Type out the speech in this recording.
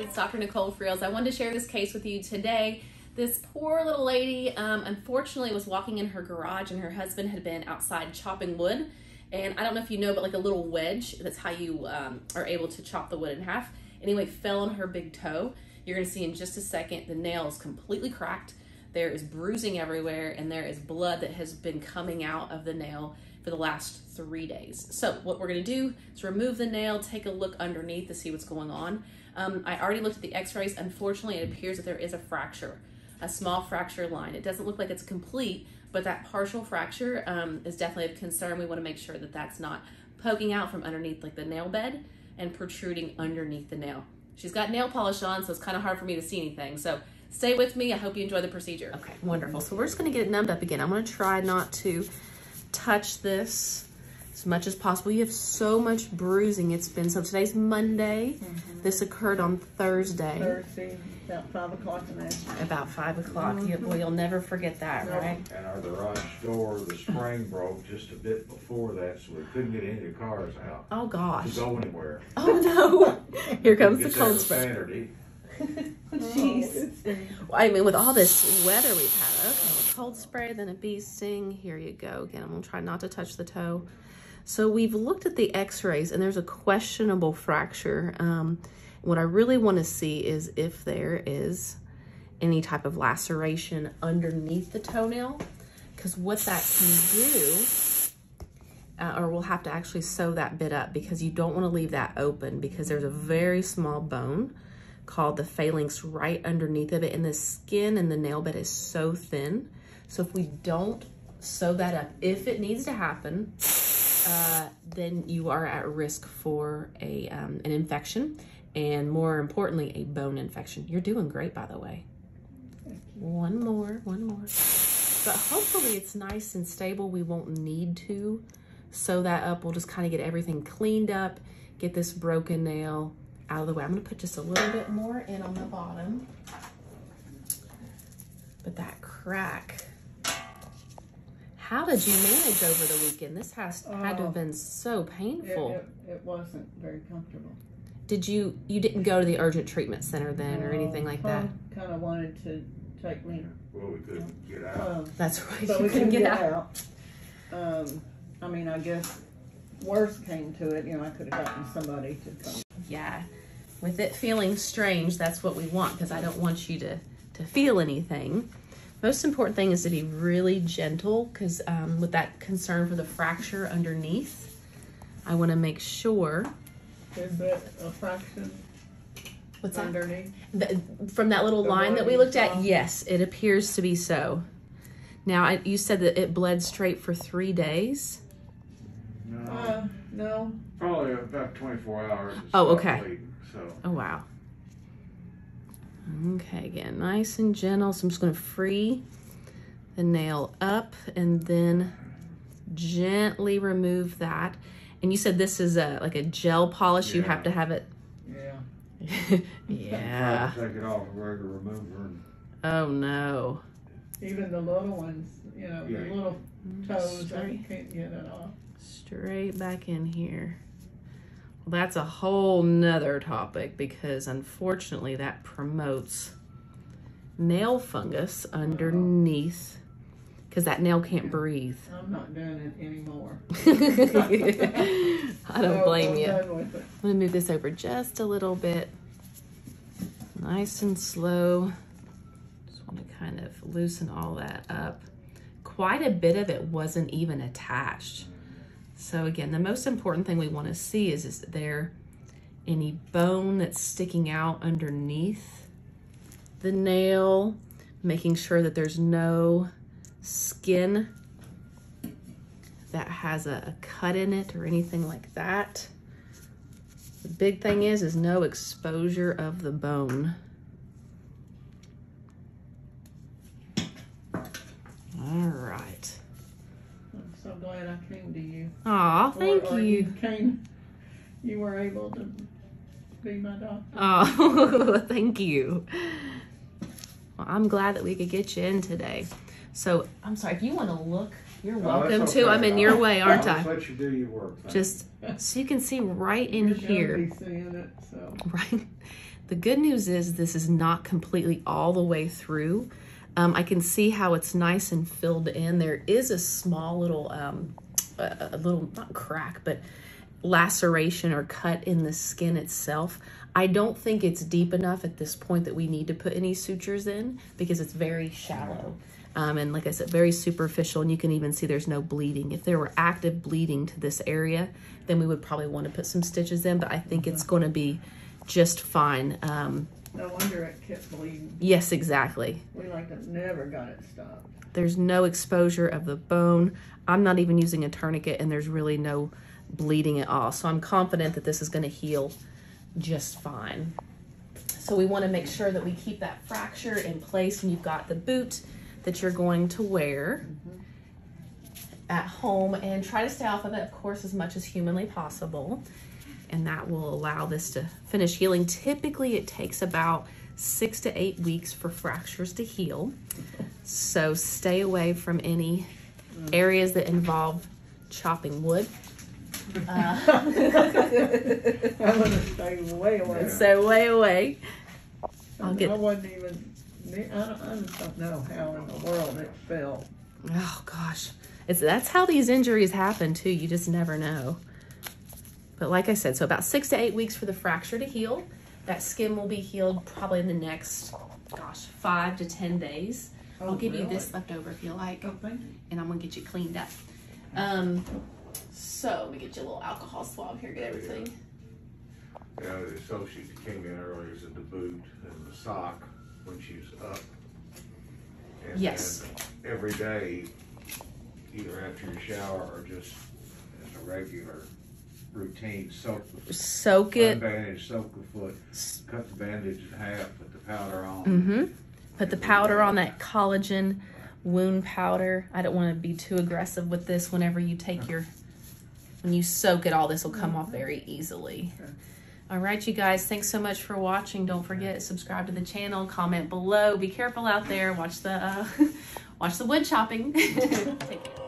it's Dr. Nicole Freels. I wanted to share this case with you today. This poor little lady, unfortunately, was walking in her garage and her husband had been outside chopping wood. And I don't know if you know, but like a little wedge, that's how you are able to chop the wood in half. Anyway, fell on her big toe. You're gonna see in just a second, the nail is completely cracked. There is bruising everywhere and there is blood that has been coming out of the nail for the last 3 days. So what we're gonna do is remove the nail, take a look underneath to see what's going on. I already looked at the x-rays. Unfortunately, it appears that there is a fracture, a small fracture line. It doesn't look like it's complete, but that partial fracture is definitely of concern. We wanna make sure that that's not poking out from underneath like the nail bed and protruding underneath the nail. She's got nail polish on, so it's kind of hard for me to see anything. So stay with me. I hope you enjoy the procedure. Okay, wonderful. So we're just gonna get it numbed up again. I'm gonna try not to touch this as much as possible. You have so much bruising. It's been, so today's Monday. This occurred on Thursday. About 5 o'clock in the afternoon. About 5 o'clock. Well, you'll never forget that, right? And our garage door, the spring broke just a bit before that, so we couldn't get any of the cars out. Oh gosh. To go anywhere. Oh no. Here comes the cold spray. Saturday. Jeez. Well, I mean, with all this weather we've had, okay, a cold spray, then a bee sting. Here you go. Again, I'm gonna try not to touch the toe. So we've looked at the x-rays and there's a questionable fracture. What I really want to see is if there is any type of laceration underneath the toenail, because what that can do, or we'll have to actually sew that bit up, because you don't want to leave that open, because there's a very small bone called the phalanx right underneath of it, and the skin and the nail bed is so thin. So if we don't sew that up, if it needs to happen, then you are at risk for an infection, and more importantly, a bone infection. You're doing great, by the way. One more. But hopefully it's nice and stable. We won't need to sew that up. We'll just kind of get everything cleaned up, get this broken nail out of the way. I'm gonna put just a little bit more in on the bottom. But that crack, how did you manage over the weekend? This had to have been so painful. It wasn't very comfortable. Did you didn't go to the urgent treatment center then, or anything like that? Kind of wanted to take me. Well, we couldn't get out. That's right, But you we couldn't get out. I mean, I guess worse came to it, you know, I could have gotten somebody to come. Yeah, with it feeling strange, that's what we want, because I don't want you to feel anything. Most important thing is to be really gentle, because with that concern for the fracture underneath, I want to make sure. Is it a fraction? What's that? Underneath? From that little line that we looked at, yes, it appears to be so. Now, you said that it bled straight for 3 days? No. No. Probably about 24 hours. Oh, okay. Bleeding, so. Oh, wow. Okay, again, nice and gentle. So I'm just going to free the nail up and then gently remove that. And you said this is like a gel polish. Yeah. You have to have it. Yeah. Yeah. Take it off a regular remover. Oh no. Even the little ones, you know, Yeah. the little toes, I can't get it off. Straight back in here. Well, that's a whole nother topic, because unfortunately that promotes nail fungus underneath, because that nail can't breathe. I'm not doing it anymore. I don't blame you. I'm done with it. I'm gonna move this over just a little bit. Nice and slow. Just wanna kind of loosen all that up. Quite a bit of it wasn't even attached. So again, the most important thing we wanna see is there any bone that's sticking out underneath the nail, making sure that there's no skin that has a cut in it or anything like that. The big thing is no exposure of the bone. All right. I'm so glad I came to you. Aw, thank you. You were able to be my doctor. Oh, thank you. Well, I'm glad that we could get you in today. So, I'm sorry, if you want to look, you're welcome to. I'm in your way, aren't I? I'll let you do your work. Just so you can see right in here. You're gonna be seeing it, so. Right. The good news is this is not completely all the way through. I can see how it's nice and filled in. There is a small little, not crack, but laceration or cut in the skin itself. I don't think it's deep enough at this point that we need to put any sutures in because it's very shallow. And like I said, very superficial, and you can even see there's no bleeding. If there were active bleeding to this area, then we would probably want to put some stitches in, but I think it's going to be just fine. No wonder it kept bleeding. Yes, exactly. We like to never got it stopped. There's no exposure of the bone. I'm not even using a tourniquet, and there's really no bleeding at all. So I'm confident that this is going to heal just fine. So we want to make sure that we keep that fracture in place, and you've got the boot that you're going to wear at home, and try to stay off of it, of course, as much as humanly possible. And that will allow this to finish healing. Typically, it takes about 6 to 8 weeks for fractures to heal. So stay away from any areas that involve chopping wood. I'm gonna stay way away. So way away. I wouldn't even, I just don't know how in the world it felt. Oh gosh, that's how these injuries happen too. You just never know. But like I said, so about 6 to 8 weeks for the fracture to heal. That skin will be healed probably in the next, 5 to 10 days. Oh, I'll give you really? this left over if you like. Oh, thank you. And I'm gonna get you cleaned up. So let me get you a little alcohol swab here, get everything. Yeah, the associate that came in earlier said the boot and the sock when she was up. And Yes. then every day, either after your shower or just as a regular routine, soak it. Bandage, soak the foot, cut the bandage in half, put the powder on. Mm-hmm. Put the powder on, that collagen wound powder. I don't want to be too aggressive with this. Whenever you take when you soak it, all this will come off very easily. All right, you guys, thanks so much for watching. Don't forget, subscribe to the channel, comment below. Be careful out there. Watch the wood chopping. Take care.